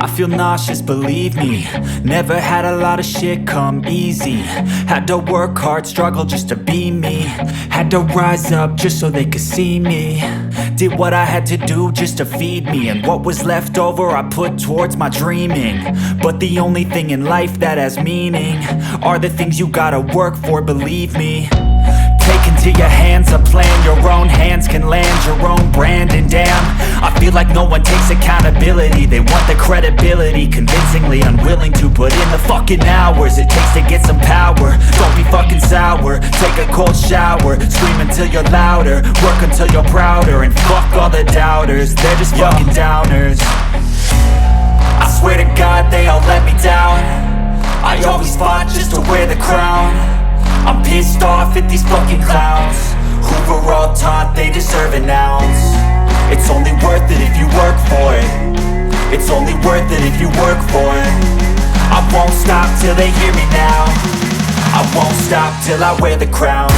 I feel nauseous, believe me. Never had a lot of shit come easy. Had to work hard, struggle just to be me. Had to rise up just so they could see me. Did what I had to do just to feed me. And what was left over I put towards my dreaming. But the only thing in life that has meaning are the things you gotta work for, believe me. Take into your hands a plan, your own hands can land your own brand. And damn, I feel like no one takes accountability. They want the credibility, convincingly unwilling to put in the fucking hours it takes to get some power. Don't be fucking sour, take a cold shower. Scream until you're louder, work until you're prouder. And fuck all the doubters, they're just fucking downers. I swear to God they all let me down. I always fought just to wear the crown. I'm pissed off at these fucking clowns who were all taught they deserve an ounce. It's only worth it if you work for it. It's only worth it if you work for it. I won't stop till they hear me now. I won't stop till I wear the crown.